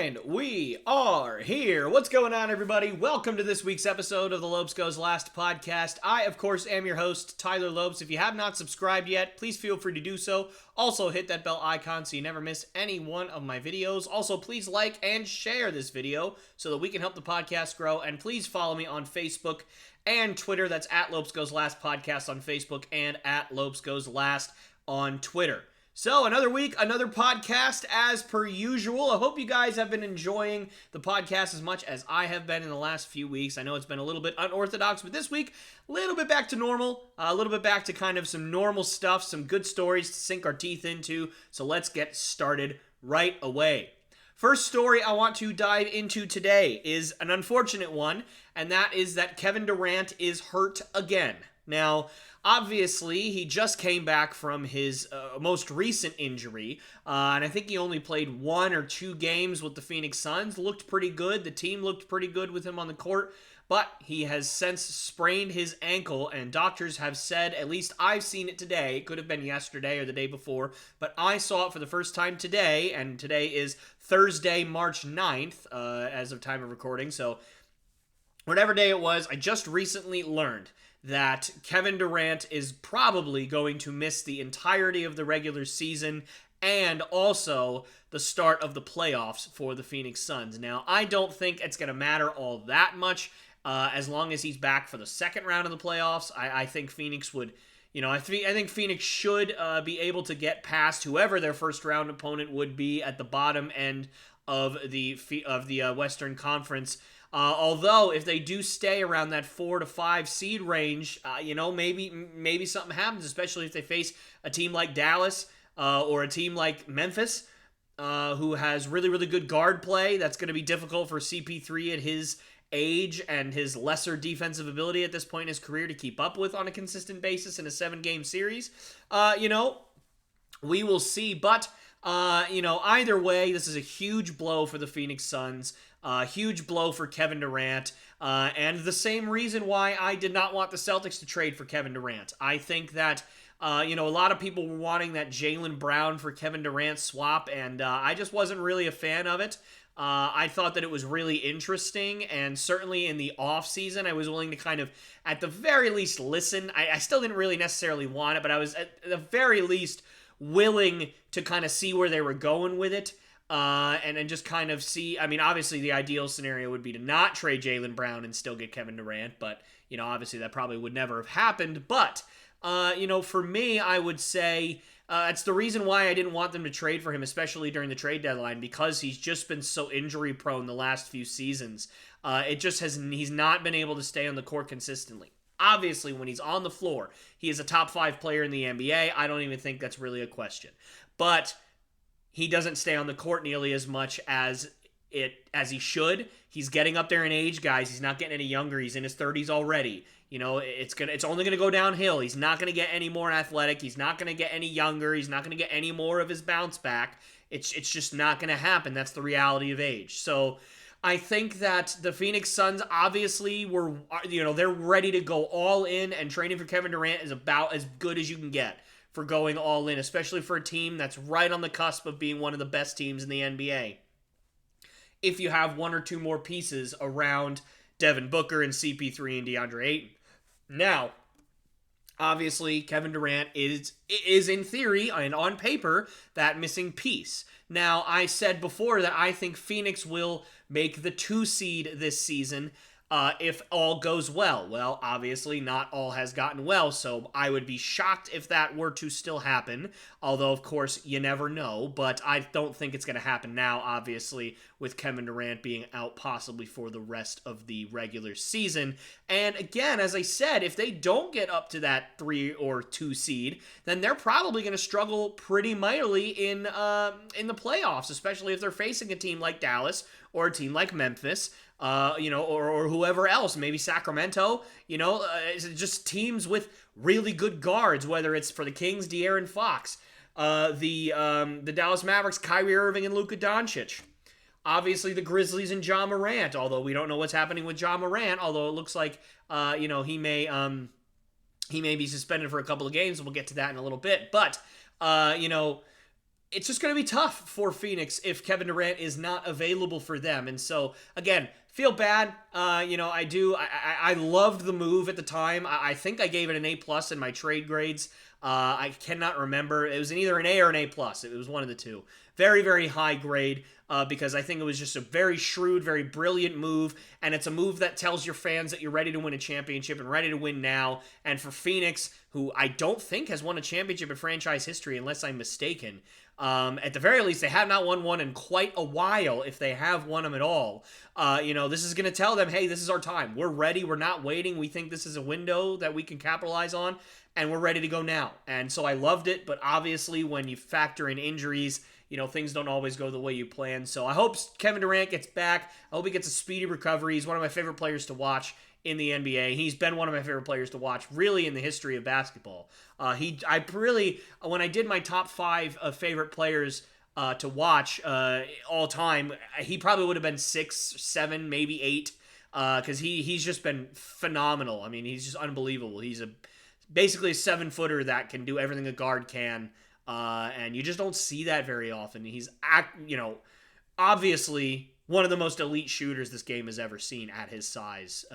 And we are here. What's going on, everybody? Welcome to this week's episode of the Lopes Goes Last podcast. I, of course, am your host, Tyler Lopes. If you have not subscribed yet, please feel free to do so. Also, hit that bell icon so you never miss any one of my videos. Also, please like and share this video so that we can help the podcast grow. And please follow me on Facebook and Twitter. That's at Lopes Goes Last podcast on Facebook and at Lopes Goes Last on Twitter. So, another week, another podcast as per usual. I hope you guys have been enjoying the podcast as much as I have been in the last few weeks. I know it's been a little bit unorthodox, but this week, a little bit back to normal, a little bit back to kind of some normal stuff, some good stories to sink our teeth into. So, let's get started right away. First story I want to dive into today is an unfortunate one, and that is that Kevin Durant is hurt again. Now, obviously, he just came back from his most recent injury, and I think he only played 1 or 2 games with the Phoenix Suns. Looked pretty good. The team looked pretty good with him on the court, but he has since sprained his ankle, and doctors have said, at least I've seen it today, it could have been yesterday or the day before, but I saw it for the first time today, and today is Thursday, March 9th, as of time of recording, so whatever day it was, I just recently learned that Kevin Durant is probably going to miss the entirety of the regular season and also the start of the playoffs for the Phoenix Suns. Now, I don't think it's going to matter all that much as long as he's back for the second round of the playoffs. I think Phoenix would, I think Phoenix should be able to get past whoever their first round opponent would be at the bottom end of the Western Conference. Although, if they do stay around that 4 to 5 seed range, maybe something happens, especially if they face a team like Dallas or a team like Memphis, who has really, really good guard play. That's going to be difficult for CP3 at his age and his lesser defensive ability at this point in his career to keep up with on a consistent basis in a 7-game series. We will see, but either way, this is a huge blow for the Phoenix Suns. Huge blow for Kevin Durant, and the same reason why I did not want the Celtics to trade for Kevin Durant. I think that, a lot of people were wanting that Jaylen Brown for Kevin Durant swap, and I just wasn't really a fan of it. I thought that it was really interesting, and certainly in the offseason, I was willing to kind of, at the very least, listen. I still didn't really necessarily want it, but I was, at the very least, willing to kind of see where they were going with it. And then just kind of see, obviously the ideal scenario would be to not trade Jaylen Brown and still get Kevin Durant, but, obviously that probably would never have happened, but, for me, I would say, it's the reason why I didn't want them to trade for him, especially during the trade deadline, because he's just been so injury prone the last few seasons. He's not been able to stay on the court consistently. Obviously, when he's on the floor, he is a top 5 player in the NBA. I don't even think that's really a question, but he doesn't stay on the court nearly as much as he should. He's getting up there in age, guys. He's not getting any younger. He's in his 30s already. It's only gonna go downhill. He's not gonna get any more athletic. He's not gonna get any younger. He's not gonna get any more of his bounce back. It's just not gonna happen. That's the reality of age. So I think that the Phoenix Suns obviously they're ready to go all in, and trading for Kevin Durant is about as good as you can get for going all in, especially for a team that's right on the cusp of being one of the best teams in the NBA. If you have 1 or 2 more pieces around Devin Booker and CP3 and DeAndre Ayton. Now, obviously, Kevin Durant is in theory and on paper that missing piece. Now, I said before that I think Phoenix will make the 2 seed this season if all goes well. Well, obviously, not all has gotten well, so I would be shocked if that were to still happen, although, of course, you never know, but I don't think it's going to happen now, obviously, with Kevin Durant being out possibly for the rest of the regular season. And again, as I said, if they don't get up to that 3 or 2 seed, then they're probably going to struggle pretty mightily in the playoffs, especially if they're facing a team like Dallas or a team like Memphis, or whoever else, maybe Sacramento, just teams with really good guards, whether it's for the Kings, De'Aaron Fox, the Dallas Mavericks, Kyrie Irving and Luka Doncic. Obviously, the Grizzlies and Ja Morant, although we don't know what's happening with Ja Morant, although it looks like, he may be suspended for a couple of games. We'll get to that in a little bit. But, it's just going to be tough for Phoenix if Kevin Durant is not available for them. And so, again, feel bad. I do. I loved the move at the time. I think I gave it an A+ in my trade grades. I cannot remember. It was either an A or an A+. It was one of the two. Very, very high grade because I think it was just a very shrewd, very brilliant move. And it's a move that tells your fans that you're ready to win a championship and ready to win now. And for Phoenix, who I don't think has won a championship in franchise history, unless I'm mistaken, at the very least, they have not won one in quite a while, if they have won them at all. This is going to tell them, hey, this is our time. We're ready. We're not waiting. We think this is a window that we can capitalize on, and we're ready to go now. And so I loved it, but obviously when you factor in injuries, things don't always go the way you plan. So I hope Kevin Durant gets back. I hope he gets a speedy recovery. He's one of my favorite players to watch in the NBA. He's been one of my favorite players to watch, really, in the history of basketball. When I did my top 5 favorite players to watch all time, he probably would have been 6, 7, maybe 8, because he's just been phenomenal. I mean, he's just unbelievable. He's basically a 7-footer that can do everything a guard can, and you just don't see that very often. He's obviously one of the most elite shooters this game has ever seen at his size,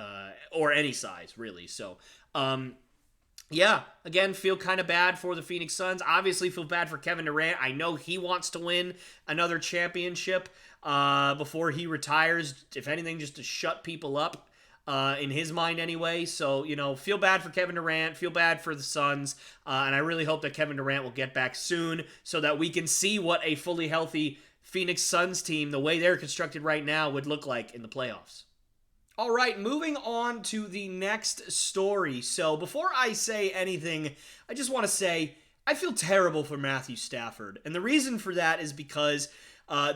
or any size, really. So, again, feel kind of bad for the Phoenix Suns. Obviously, feel bad for Kevin Durant. I know he wants to win another championship before he retires, if anything, just to shut people up, in his mind anyway. So, feel bad for Kevin Durant, feel bad for the Suns, and I really hope that Kevin Durant will get back soon so that we can see what a fully healthy Phoenix Suns team, the way they're constructed right now, would look like in the playoffs. All right, moving on to the next story. So before I say anything, I just want to say I feel terrible for Matthew Stafford. And the reason for that is because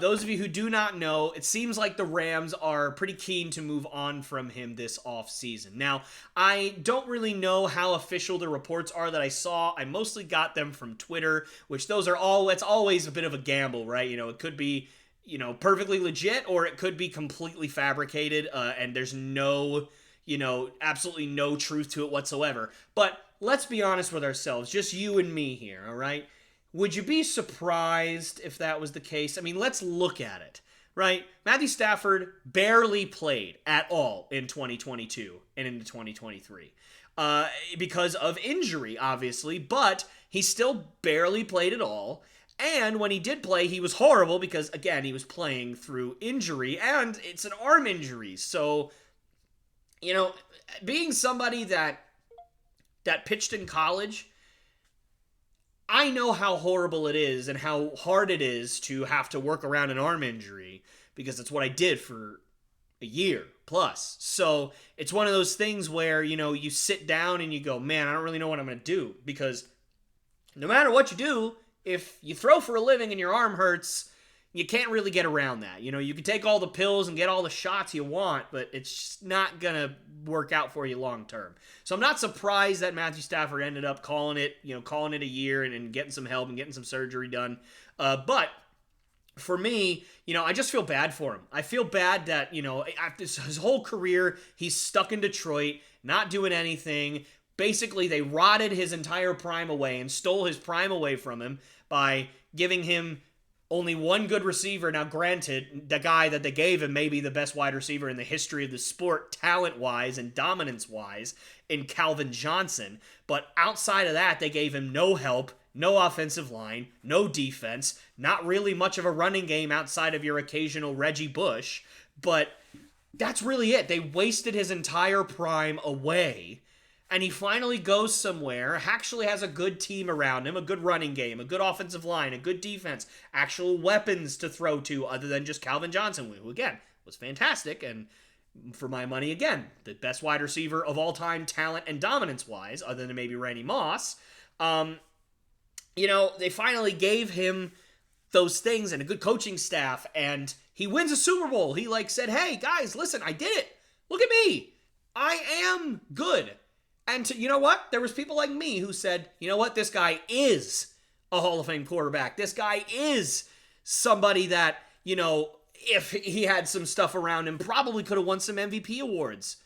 those of you who do not know, it seems like the Rams are pretty keen to move on from him this offseason. Now, I don't really know how official the reports are that I saw. I mostly got them from Twitter, which it's always a bit of a gamble, right? It could be, perfectly legit, or it could be completely fabricated, and there's no, absolutely no truth to it whatsoever. But let's be honest with ourselves, just you and me here, all right? Would you be surprised if that was the case? I mean, let's look at it, right? Matthew Stafford barely played at all in 2022 and into 2023 because of injury, obviously, but he still barely played at all. And when he did play, he was horrible because, again, he was playing through injury, and it's an arm injury. So, being somebody that pitched in college, I know how horrible it is and how hard it is to have to work around an arm injury because it's what I did for a year plus. So it's one of those things where, you sit down and you go, man, I don't really know what I'm going to do, because no matter what you do, if you throw for a living and your arm hurts, you can't really get around that. You can take all the pills and get all the shots you want, but it's just not going to work out for you long term. So I'm not surprised that Matthew Stafford ended up calling it a year and getting some help and getting some surgery done. But for me, I just feel bad for him. I feel bad that, after his whole career, he's stuck in Detroit, not doing anything. Basically, they rotted his entire prime away and stole his prime away from him by giving him only one good receiver. Now, granted, the guy that they gave him may be the best wide receiver in the history of the sport, talent-wise and dominance-wise, in Calvin Johnson. But outside of that, they gave him no help, no offensive line, no defense, not really much of a running game outside of your occasional Reggie Bush. But that's really it. They wasted his entire prime away. And he finally goes somewhere, actually has a good team around him, a good running game, a good offensive line, a good defense, actual weapons to throw to other than just Calvin Johnson, who, again, was fantastic. And for my money, again, the best wide receiver of all time, talent and dominance-wise, other than maybe Randy Moss. They finally gave him those things and a good coaching staff, and he wins a Super Bowl. He, said, hey, guys, listen, I did it. Look at me. I am good. And you know what? There was people like me who said, you know what? This guy is a Hall of Fame quarterback. This guy is somebody that, if he had some stuff around him, probably could have won some MVP awards.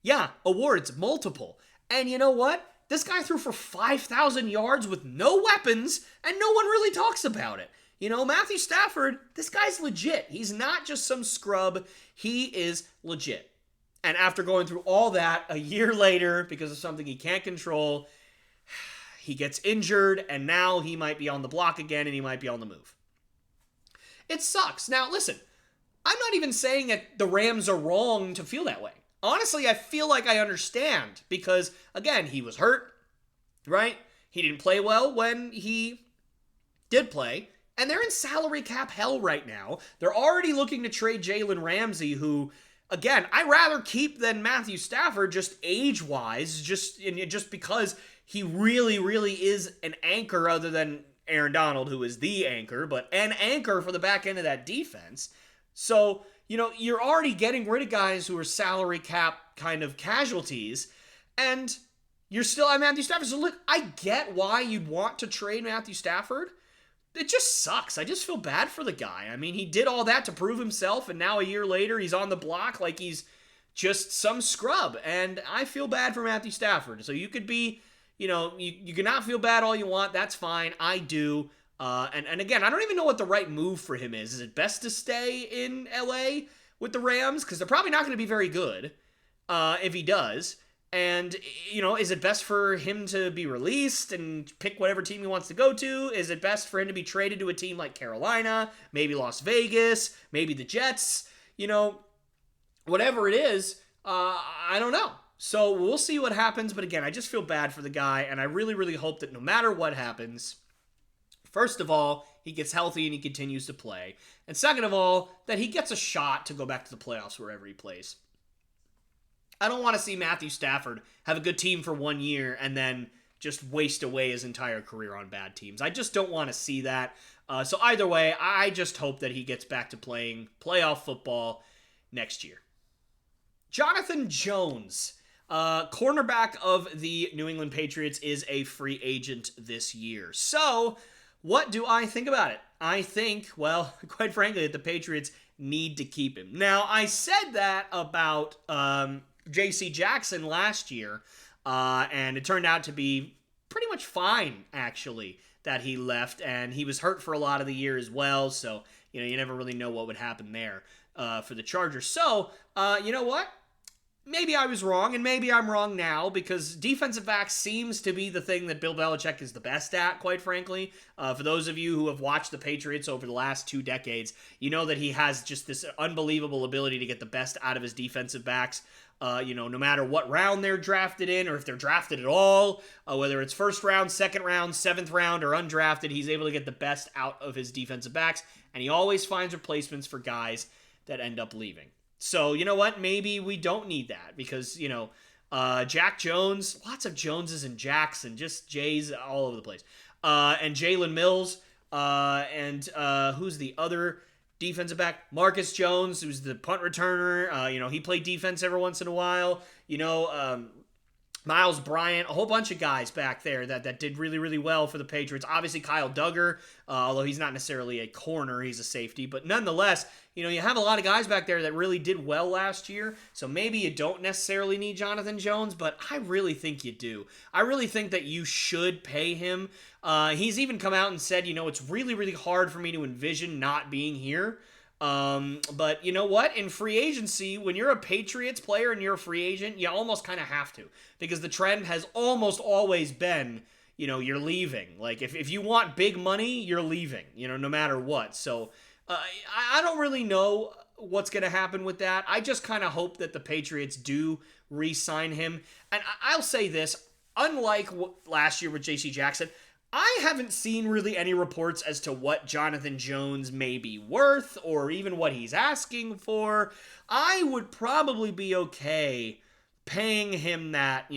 Yeah, awards, multiple. And you know what? This guy threw for 5,000 yards with no weapons, and no one really talks about it. Matthew Stafford, this guy's legit. He's not just some scrub. He is legit. And after going through all that, a year later, because of something he can't control, he gets injured, and now he might be on the block again, and he might be on the move. It sucks. Now, listen, I'm not even saying that the Rams are wrong to feel that way. Honestly, I feel like I understand, because, again, he was hurt, right? He didn't play well when he did play, and they're in salary cap hell right now. They're already looking to trade Jalen Ramsey, who, again, I'd rather keep than Matthew Stafford, just age-wise, just because he really, really is an anchor other than Aaron Donald, who is the anchor, but an anchor for the back end of that defense. So, you're already getting rid of guys who are salary cap kind of casualties, and you're still at Matthew Stafford. So, look, I get why you'd want to trade Matthew Stafford. It just sucks. I just feel bad for the guy. I mean, he did all that to prove himself, and now a year later, he's on the block like he's just some scrub, and I feel bad for Matthew Stafford. So you could be... you can not feel bad all you want. That's fine. I do. And again, I don't even know what the right move for him is. Is it best to stay in LA with the Rams? Because they're probably not going to be very good if he does. And, is it best for him to be released and pick whatever team he wants to go to? Is it best for him to be traded to a team like Carolina, maybe Las Vegas, maybe the Jets? Whatever it is, I don't know. So we'll see what happens, but again, I just feel bad for the guy, and I really, really hope that no matter what happens, first of all, he gets healthy and he continues to play, and second of all, that he gets a shot to go back to the playoffs wherever he plays. I don't want to see Matthew Stafford have a good team for 1 year and then just waste away his entire career on bad teams. I just don't want to see that. So either way, I just hope that he gets back to playing playoff football next year. Jonathan Jones, cornerback of the New England Patriots, is a free agent this year. So, what do I think about it? I think, well, quite frankly, that the Patriots need to keep him. Now, I said that about J.C. Jackson last year, and it turned out to be pretty much fine, actually, that he left, and he was hurt for a lot of the year as well, so, you never really know what would happen there for the Chargers. So, you know what? Maybe I was wrong, and maybe I'm wrong now, because defensive backs seems to be the thing that Bill Belichick is the best at, quite frankly. For those of you who have watched the Patriots over the last 2 decades, you know that he has just this unbelievable ability to get the best out of his defensive backs. No matter what round they're drafted in, or if they're drafted at all, whether it's first round, second round, 7th round, or undrafted, he's able to get the best out of his defensive backs, and he always finds replacements for guys that end up leaving. So, you know what? Maybe we don't need that because, Jack Jones, lots of Joneses and Jacks and just Jays all over the place. And Jalen Mills, and who's the other defensive back? Marcus Jones, who's the punt returner. He played defense every once in a while. Miles Bryant, a whole bunch of guys back there that did really, really well for the Patriots. Obviously, Kyle Duggar, although he's not necessarily a corner, he's a safety. But nonetheless, you have a lot of guys back there that really did well last year. So maybe you don't necessarily need Jonathan Jones, but I really think you do. I really think that you should pay him. He's even come out and said, it's really, really hard for me to envision not being here. But you know what? In free agency, when you're a Patriots player and you're a free agent, you almost kind of have to, because the trend has almost always been, you're leaving. Like if you want big money, you're leaving, no matter what. So, I don't really know what's going to happen with that. I just kind of hope that the Patriots do re-sign him. And I'll say this, unlike last year with J.C. Jackson, I haven't seen really any reports as to what Jonathan Jones may be worth or even what he's asking for. I would probably be okay paying him that,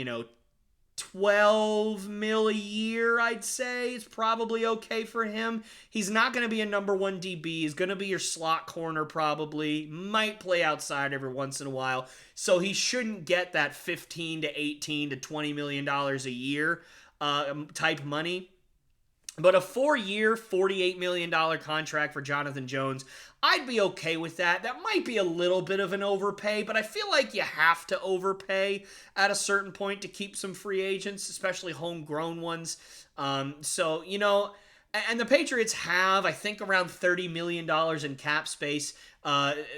$12 million a year, I'd say. It's probably okay for him. He's not going to be a number 1 DB. He's going to be your slot corner probably. Might play outside every once in a while. So he shouldn't get that $15 to $18 to $20 million a year type money. But a 4-year, $48 million contract for Jonathan Jones, I'd be okay with that. That might be a little bit of an overpay, but I feel like you have to overpay at a certain point to keep some free agents, especially homegrown ones. So, And the Patriots have, I think, around $30 million in cap space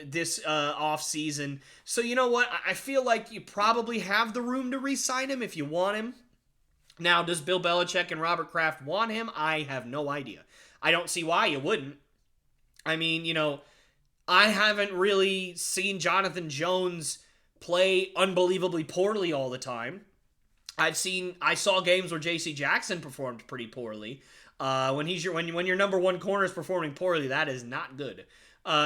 this offseason. So you know what? I feel like you probably have the room to re-sign him if you want him. Now, does Bill Belichick and Robert Kraft want him? I have no idea. I don't see why you wouldn't. I mean, I haven't really seen Jonathan Jones play unbelievably poorly all the time. I saw games where J.C. Jackson performed pretty poorly. When your number one corner is performing poorly, that is not good.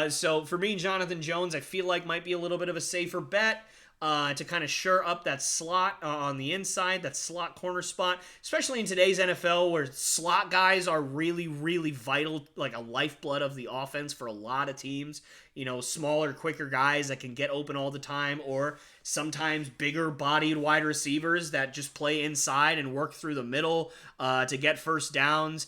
So for me, Jonathan Jones, I feel like might be a little bit of a safer bet to kind of shore up that slot on the inside, that slot corner spot, especially in today's NFL where slot guys are really, really vital, like a lifeblood of the offense for a lot of teams. Smaller, quicker guys that can get open all the time, or sometimes bigger bodied wide receivers that just play inside and work through the middle to get first downs.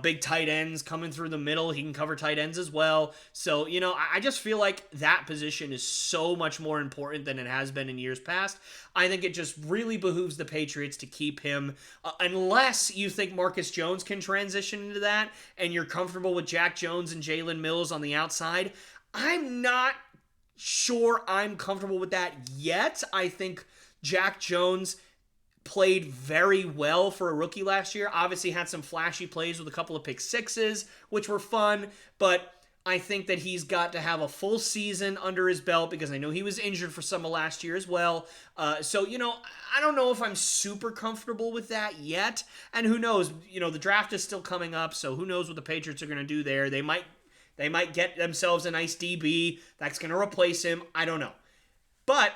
Big tight ends coming through the middle. He can cover tight ends as well. So, I just feel like that position is so much more important than it has been in years past. I think it just really behooves the Patriots to keep him, unless you think Marcus Jones can transition into that and you're comfortable with Jack Jones and Jalen Mills on the outside. I'm not sure I'm comfortable with that yet. I think Jack Jones played very well for a rookie last year. Obviously had some flashy plays with a couple of pick sixes, which were fun, but I think that he's got to have a full season under his belt because I know he was injured for some of last year as well. So, I don't know if I'm super comfortable with that yet. And who knows, the draft is still coming up, so who knows what the Patriots are going to do there. They might get themselves a nice DB that's going to replace him. I don't know. But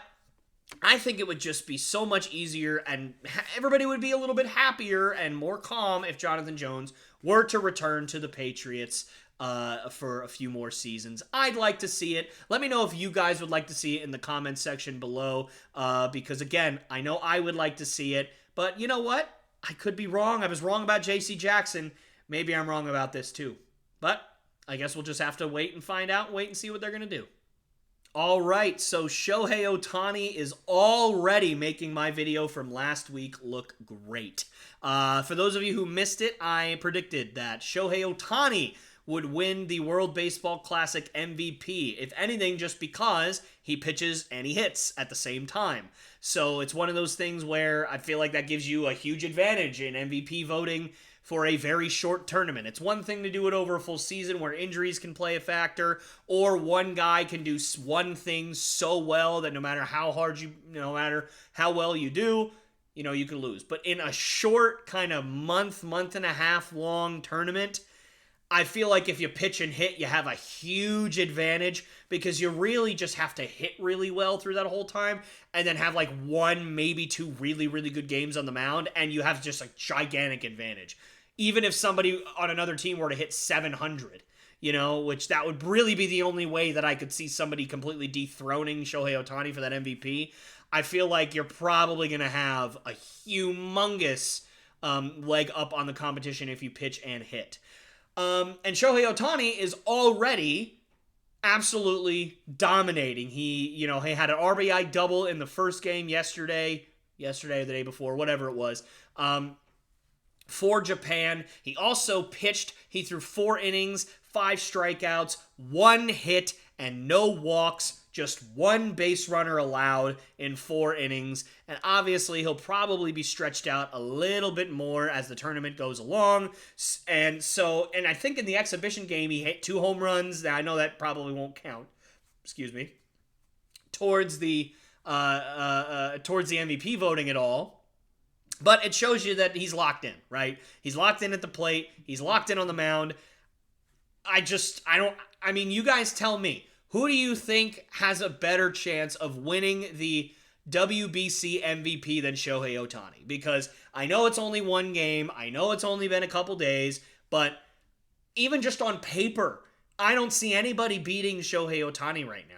I think it would just be so much easier and everybody would be a little bit happier and more calm if Jonathan Jones were to return to the Patriots for a few more seasons. I'd like to see it. Let me know if you guys would like to see it in the comments section below because, again, I know I would like to see it. But you know what? I could be wrong. I was wrong about J.C. Jackson. Maybe I'm wrong about this too. But I guess we'll just have to wait and find out, wait and see what they're going to do. All right, so Shohei Ohtani is already making my video from last week look great. For those of you who missed it, I predicted that Shohei Ohtani would win the World Baseball Classic MVP, if anything, just because he pitches and he hits at the same time. So it's one of those things where I feel like that gives you a huge advantage in MVP voting for a very short tournament. It's one thing to do it over a full season where injuries can play a factor, or one guy can do one thing so well that no matter how well you do, you can lose. But in a short kind of month and a half long tournament, I feel like if you pitch and hit, you have a huge advantage because you really just have to hit really well through that whole time and then have like one, maybe two really, really good games on the mound, and you have just a gigantic advantage. Even if somebody on another team were to hit 700, which that would really be the only way that I could see somebody completely dethroning Shohei Ohtani for that MVP, I feel like you're probably going to have a humongous leg up on the competition if you pitch and hit. And Shohei Ohtani is already absolutely dominating. He had an RBI double in the first game yesterday or the day before, whatever it was. For Japan. He also pitched. He threw 4 innings, 5 strikeouts, 1 hit, and no walks. Just 1 base runner allowed in 4 innings. And obviously, he'll probably be stretched out a little bit more as the tournament goes along. And I think in the exhibition game, he hit 2 home runs. I know that probably won't count. Towards the MVP voting at all. But it shows you that he's locked in, right? He's locked in at the plate. He's locked in on the mound. You guys tell me, who do you think has a better chance of winning the WBC MVP than Shohei Ohtani? Because I know it's only 1 game. I know it's only been a couple days. But even just on paper, I don't see anybody beating Shohei Ohtani right now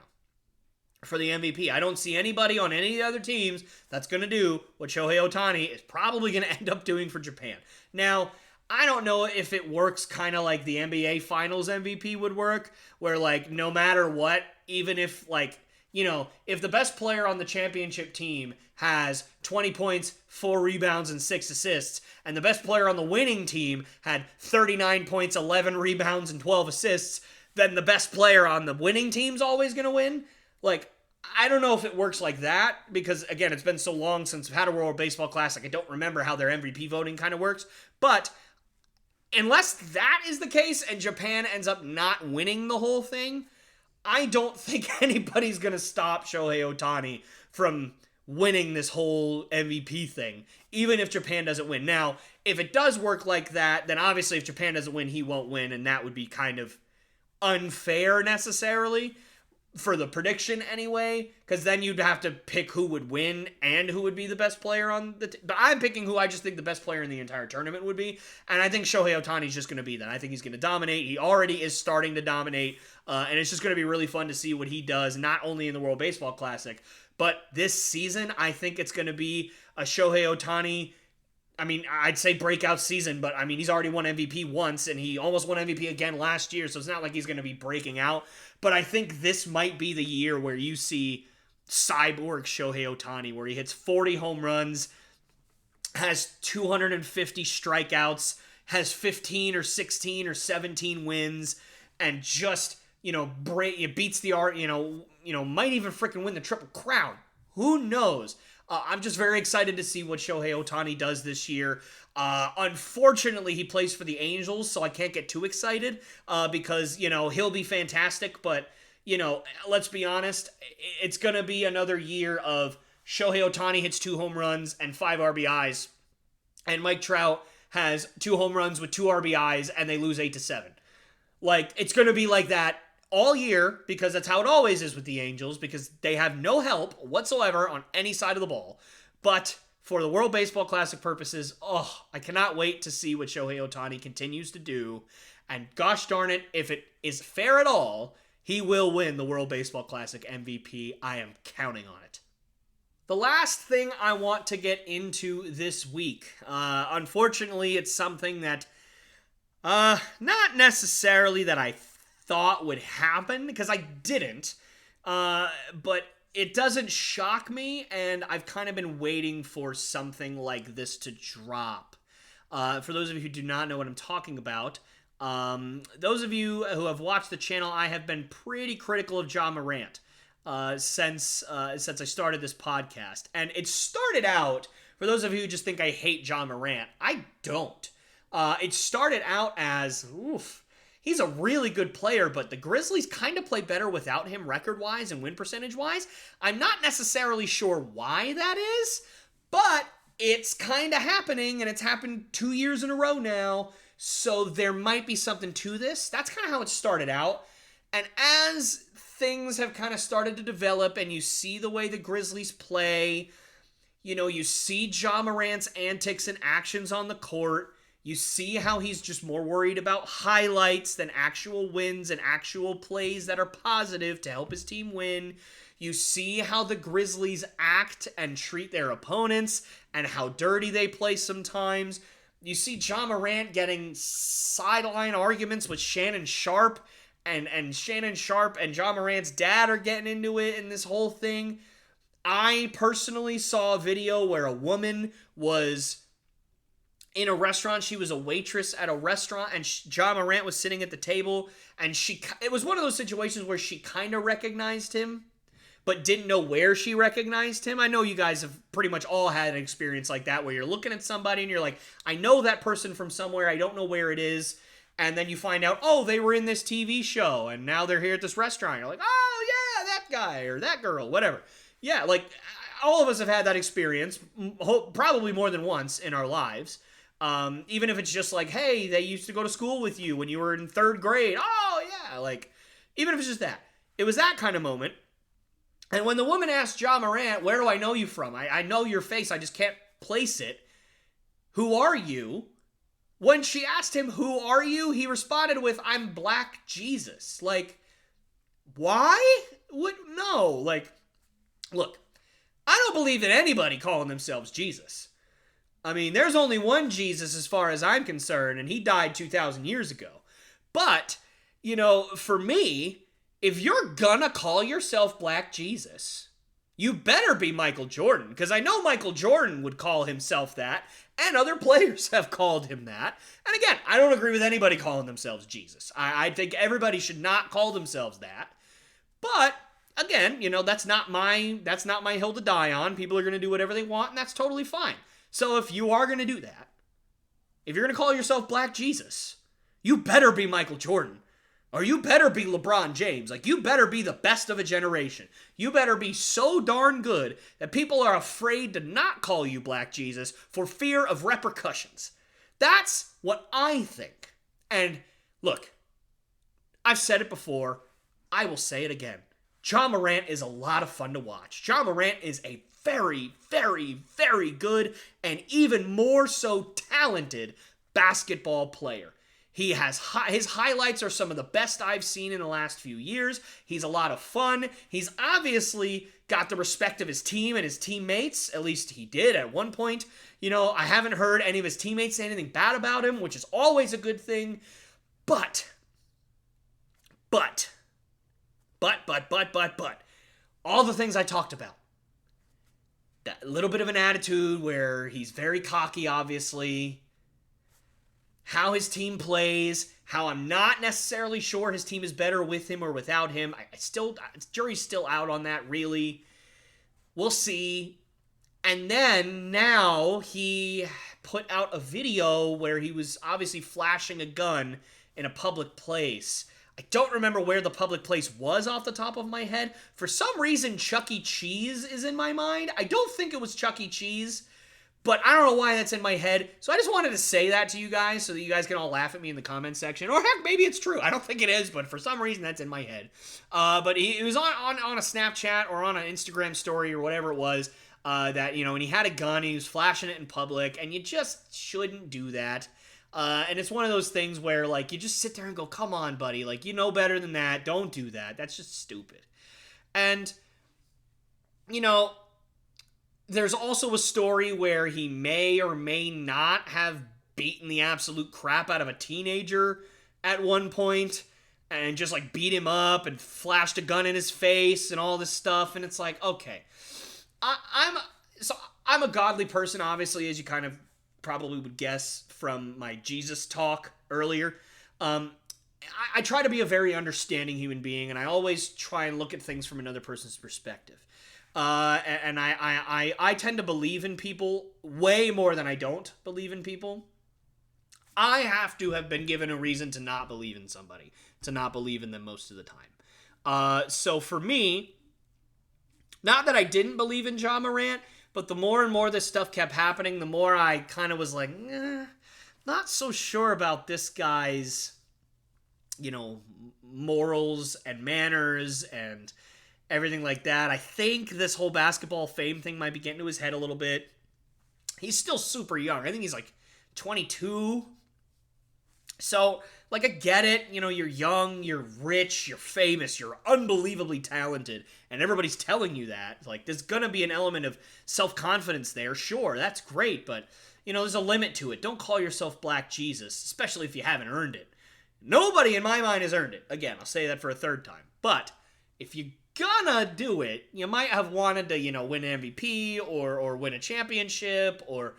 for the MVP. I don't see anybody on any of the other teams that's going to do what Shohei Ohtani is probably going to end up doing for Japan. Now, I don't know if it works kind of like the NBA Finals MVP would work, where no matter what, even if if the best player on the championship team has 20 points, 4 rebounds, and 6 assists, and the best player on the winning team had 39 points, 11 rebounds, and 12 assists, then the best player on the winning team's always going to win? Like, I don't know if it works like that, because, again, it's been so long since I've had a World Baseball Classic, I don't remember how their MVP voting kind of works, but unless that is the case and Japan ends up not winning the whole thing, I don't think anybody's going to stop Shohei Ohtani from winning this whole MVP thing, even if Japan doesn't win. Now, if it does work like that, then obviously if Japan doesn't win, he won't win, and that would be kind of unfair necessarily for the prediction anyway, because then you'd have to pick who would win and who would be the best player on the but I'm picking who I just think the best player in the entire tournament would be, and I think Shohei Ohtani's just going to be that. I think he's going to dominate. He already is starting to dominate, and it's just going to be really fun to see what he does, not only in the World Baseball Classic, but this season. I think it's going to be a Shohei Ohtani, I mean, I'd say breakout season, but I mean, he's already won MVP once, and he almost won MVP again last year, so it's not like he's going to be breaking out. But I think this might be the year where you see cyborg Shohei Ohtani, where he hits 40 home runs, has 250 strikeouts, has 15 or 16 or 17 wins, and just, beats the art, might even freaking win the Triple Crown. Who knows? I'm just very excited to see what Shohei Ohtani does this year. Unfortunately, he plays for the Angels, so I can't get too excited because, he'll be fantastic. But, let's be honest, it's going to be another year of Shohei Ohtani hits 2 home runs and 5 RBIs, and Mike Trout has 2 home runs with 2 RBIs, and they lose 8-7. Like, it's going to be like that all year, because that's how it always is with the Angels, because they have no help whatsoever on any side of the ball. But for the World Baseball Classic purposes, I cannot wait to see what Shohei Ohtani continues to do. And gosh darn it, if it is fair at all, he will win the World Baseball Classic MVP. I am counting on it. The last thing I want to get into this week, unfortunately, it's something that not necessarily that I thought would happen, because I didn't, but it doesn't shock me, and I've kind of been waiting for something like this to drop. For those of you who do not know what I'm talking about, those of you who have watched the channel, I have been pretty critical of Ja Morant since I started this podcast, and it started out, for those of you who just think I hate Ja Morant, I don't. It started out as, he's a really good player, but the Grizzlies kind of play better without him record-wise and win percentage-wise. I'm not necessarily sure why that is, but it's kind of happening, and it's happened 2 years in a row now, so there might be something to this. That's kind of how it started out, and as things have kind of started to develop, and you see the way the Grizzlies play, you see Ja Morant's antics and actions on the court. You see how he's just more worried about highlights than actual wins and actual plays that are positive to help his team win. You see how the Grizzlies act and treat their opponents and how dirty they play sometimes. You see Ja Morant getting sideline arguments with Shannon Sharpe, and Shannon Sharpe and Ja Morant's dad are getting into it in this whole thing. I personally saw a video where a woman was in a restaurant. She was a waitress at a restaurant, and Ja Morant was sitting at the table, and it was one of those situations where she kind of recognized him, but didn't know where she recognized him. I know you guys have pretty much all had an experience like that, where you're looking at somebody, and you're like, I know that person from somewhere, I don't know where it is, and then you find out, they were in this TV show, and now they're here at this restaurant. You're like, oh, yeah, that guy, or that girl, whatever. Yeah, like, all of us have had that experience, probably more than once in our lives. Even if it's just like, hey, they used to go to school with you when you were in 3rd grade. Oh, yeah. Like, even if it's just that. It was that kind of moment. And when the woman asked Ja Morant, where do I know you from? I know your face. I just can't place it. Who are you? When she asked him, who are you? He responded with, I'm Black Jesus. Like, why? What? No. Like, look, I don't believe in anybody calling themselves Jesus. I mean, there's only one Jesus as far as I'm concerned, and he died 2,000 years ago. But, for me, if you're gonna call yourself Black Jesus, you better be Michael Jordan, because I know Michael Jordan would call himself that, and other players have called him that. And again, I don't agree with anybody calling themselves Jesus. I think everybody should not call themselves that. But again, that's not my hill to die on. People are going to do whatever they want, and that's totally fine. So if you are going to do that, if you're going to call yourself Black Jesus, you better be Michael Jordan. Or you better be LeBron James. Like, you better be the best of a generation. You better be so darn good that people are afraid to not call you Black Jesus for fear of repercussions. That's what I think. And look, I've said it before. I will say it again. Ja Morant is a lot of fun to watch. Ja Morant is a very, very, very good and even more so talented basketball player. He has his highlights are some of the best I've seen in the last few years. He's a lot of fun. He's obviously got the respect of his team and his teammates. At least he did at one point. I haven't heard any of his teammates say anything bad about him, which is always a good thing. But, all the things I talked about. That little bit of an attitude where he's very cocky, obviously. How his team plays, how I'm not necessarily sure his team is better with him or without him. Jury's still out on that, really. We'll see. And then now he put out a video where he was obviously flashing a gun in a public place. I don't remember where the public place was off the top of my head. For some reason, Chuck E. Cheese is in my mind. I don't think it was Chuck E. Cheese. But I don't know why that's in my head. So I just wanted to say that to you guys so that you guys can all laugh at me in the comment section. Or heck, maybe it's true. I don't think it is, but for some reason that's in my head. But he was on a Snapchat or on an Instagram story or whatever it was that, and he had a gun. He was flashing it in public. And you just shouldn't do that. And it's one of those things where, like, you just sit there and go, come on, buddy. Like, you know better than that. Don't do that. That's just stupid. And, there's also a story where he may or may not have beaten the absolute crap out of a teenager at one point and just like beat him up and flashed a gun in his face and all this stuff. And it's like, okay, I'm a godly person, obviously, as you kind of probably would guess from my Jesus talk earlier. I try to be a very understanding human being, and I always try and look at things from another person's perspective. And I tend to believe in people way more than I don't believe in people. I have to have been given a reason to not believe in somebody, to not believe in them most of the time. So for me, not that I didn't believe in Ja Morant, but the more and more this stuff kept happening, the more I kind of was like, not so sure about this guy's, morals and manners and everything like that. I think this whole basketball fame thing might be getting to his head a little bit. He's still super young. I think he's like 22. So, like, I get it. You're young, you're rich, you're famous, you're unbelievably talented, and everybody's telling you that. Like, there's gonna be an element of self-confidence there. Sure, that's great, but, there's a limit to it. Don't call yourself Black Jesus, especially if you haven't earned it. Nobody in my mind has earned it. Again, I'll say that for a third time. But if you gonna do it, you might have wanted to, win an MVP or win a championship or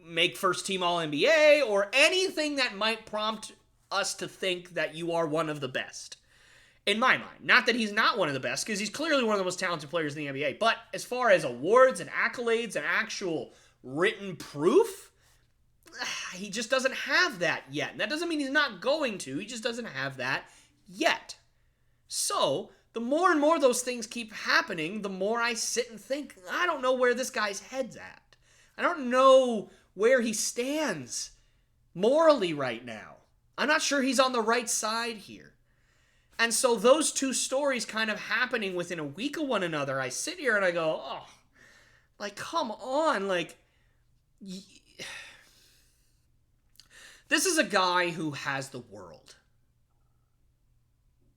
make first team All-NBA or anything that might prompt us to think that you are one of the best. In my mind. Not that he's not one of the best, because he's clearly one of the most talented players in the NBA. But as far as awards and accolades and actual written proof, he just doesn't have that yet. And that doesn't mean he's not going to. He just doesn't have that yet. So the more and more those things keep happening, the more I sit and think, I don't know where this guy's head's at. I don't know where he stands morally right now. I'm not sure he's on the right side here. And so those two stories kind of happening within a week of one another, I sit here and I go, oh, like, come on. Like, this is a guy who has the world.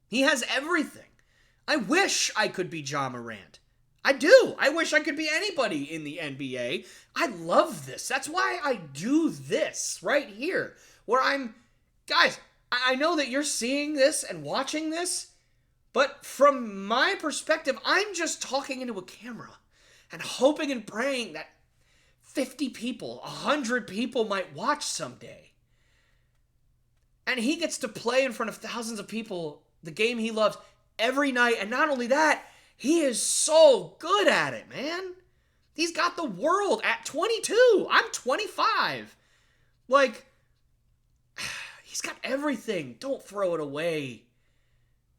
He has everything. I wish I could be Ja Morant. I do. I wish I could be anybody in the NBA. I love this. That's why I do this right here. Where guys, I know that you're seeing this and watching this, But from my perspective, I'm just talking into a camera and hoping and praying that 50 people, 100 people might watch someday. And he gets to play in front of thousands of people the game he loves every night. And not only that, he is so good at it, man. He's got the world at 22. I'm 25. Like, he's got everything. Don't throw it away.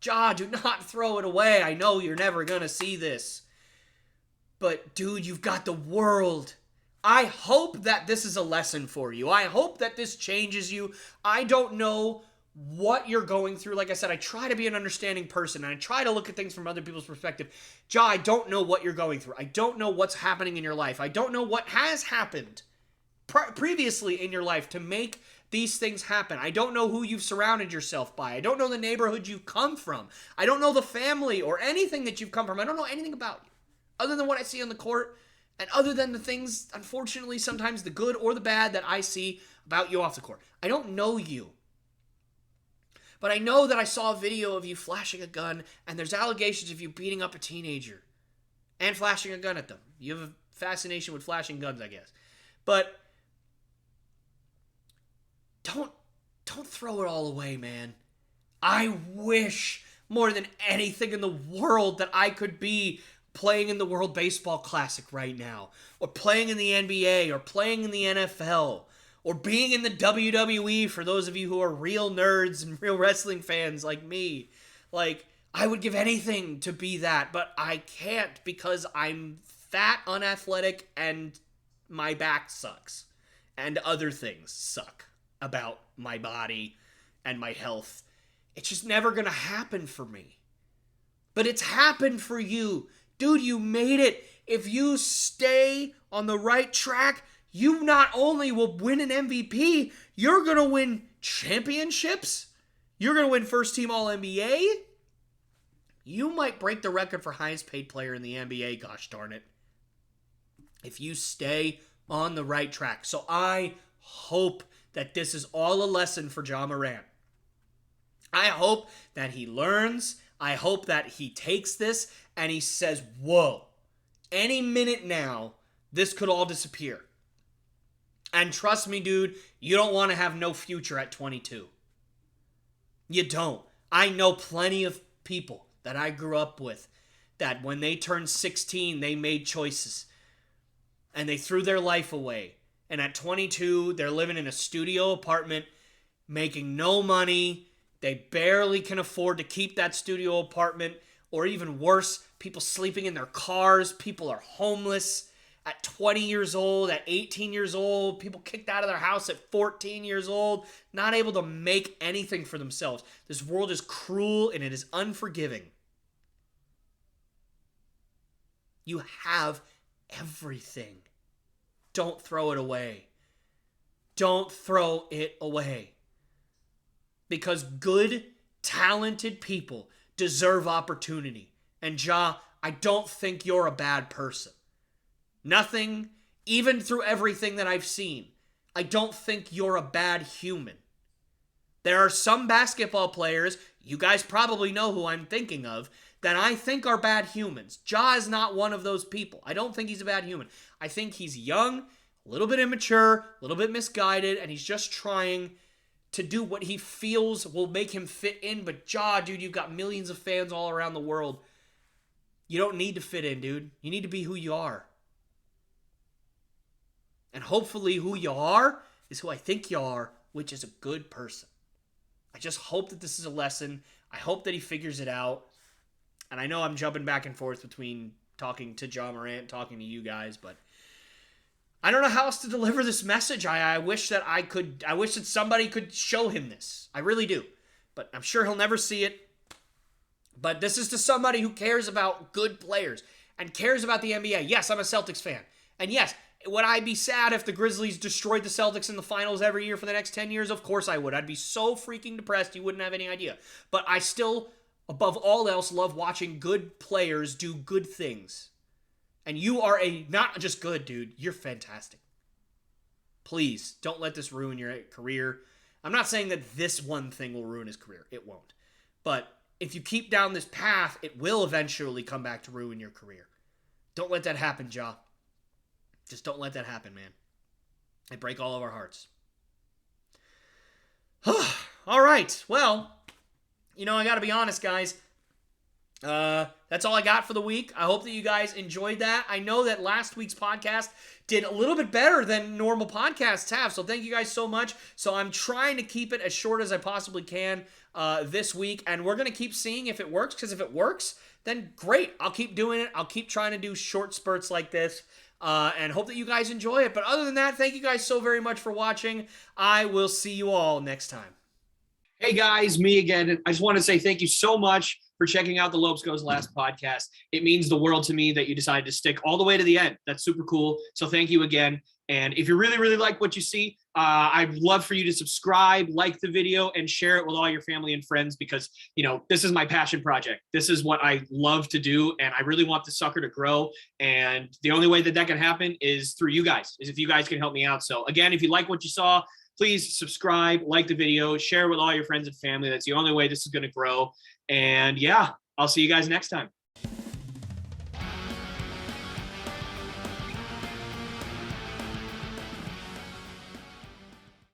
Ja, do not throw it away. I know you're never going to see this. But, dude, you've got the world. I hope that this is a lesson for you. I hope that this changes you. I don't know what you're going through. Like I said, I try to be an understanding person, and I try to look at things from other people's perspective. Ja, I don't know what you're going through. I don't know what's happening in your life. I don't know what has happened previously in your life to make these things happen. I don't know who you've surrounded yourself by. I don't know the neighborhood you've come from. I don't know the family or anything that you've come from. I don't know anything about you other than what I see on the court and other than the things, unfortunately, sometimes the good or the bad that I see about you off the court. I don't know you. But I know that I saw a video of you flashing a gun, and there's allegations of you beating up a teenager and flashing a gun at them. You have a fascination with flashing guns, I guess. But don't throw it all away, man. I wish more than anything in the world that I could be playing in the World Baseball Classic right now, or playing in the NBA, or playing in the NFL, or being in the WWE for those of you who are real nerds and real wrestling fans like me. Like, I would give anything to be that, but I can't because I'm fat, unathletic, and my back sucks. And other things suck about my body and my health. It's just never gonna happen for me. But it's happened for you. Dude, you made it. If you stay on the right track, you not only will win an MVP, you're going to win championships. You're going to win first team All-NBA. You might break the record for highest paid player in the NBA, gosh darn it. If you stay on the right track. So I hope that this is all a lesson for Ja Morant. I hope that he learns. I hope that he takes this and he says, whoa, any minute now, this could all disappear. And trust me, dude, you don't want to have no future at 22. You don't. I know plenty of people that I grew up with that when they turned 16, they made choices. And they threw their life away. And at 22, they're living in a studio apartment, making no money. They barely can afford to keep that studio apartment. Or even worse, people sleeping in their cars. People are homeless at 20 years old, at 18 years old. People kicked out of their house at 14 years old. Not able to make anything for themselves. This world is cruel and it is unforgiving. You have everything. Don't throw it away. Don't throw it away. Because good, talented people deserve opportunity. And Ja, I don't think you're a bad person. Nothing, even through everything that I've seen, I don't think you're a bad human. There are some basketball players, you guys probably know who I'm thinking of, that I think are bad humans. Ja is not one of those people. I don't think he's a bad human. I think he's young, a little bit immature, a little bit misguided, and he's just trying to do what he feels will make him fit in. But Ja, dude, you've got millions of fans all around the world. You don't need to fit in, dude. You need to be who you are. And hopefully who you are is who I think you are, which is a good person. I just hope that this is a lesson. I hope that he figures it out. And I know I'm jumping back and forth between talking to Ja Morant, talking to you guys, but I don't know how else to deliver this message. I wish that I wish that somebody could show him this. I really do. But I'm sure he'll never see it. But this is to somebody who cares about good players and cares about the NBA. Yes, I'm a Celtics fan. And yes, would I be sad if the Grizzlies destroyed the Celtics in the finals every year for the next 10 years? Of course I would. I'd be so freaking depressed you wouldn't have any idea. But I still, above all else, love watching good players do good things. And you are not just good, dude. You're fantastic. Please, don't let this ruin your career. I'm not saying that this one thing will ruin his career. It won't. But if you keep down this path, it will eventually come back to ruin your career. Don't let that happen, Ja. Just don't let that happen, man. It break all of our hearts. All right. Well, I got to be honest, guys. That's all I got for the week. I hope that you guys enjoyed that. I know that last week's podcast did a little bit better than normal podcasts have, so thank you guys so much. So I'm trying to keep it as short as I possibly can this week, and we're going to keep seeing if it works, because if it works, then great. I'll keep doing it. I'll keep trying to do short spurts like this, and hope that you guys enjoy it. But other than that, thank you guys so very much for watching. I will see you all next time. Hey guys, me again. I just want to say thank you so much for checking out the Lopes Goes Last podcast. It means the world to me that you decided to stick all the way to the end. That's super cool. So thank you again. And if you really, really like what you see, I'd love for you to subscribe, like the video, and share it with all your family and friends, because, this is my passion project. This is what I love to do, and I really want the sucker to grow. And the only way that can happen is through you guys, is if you guys can help me out. So again, if you like what you saw, please subscribe, like the video, share with all your friends and family. That's the only way this is going to grow. And yeah, I'll see you guys next time.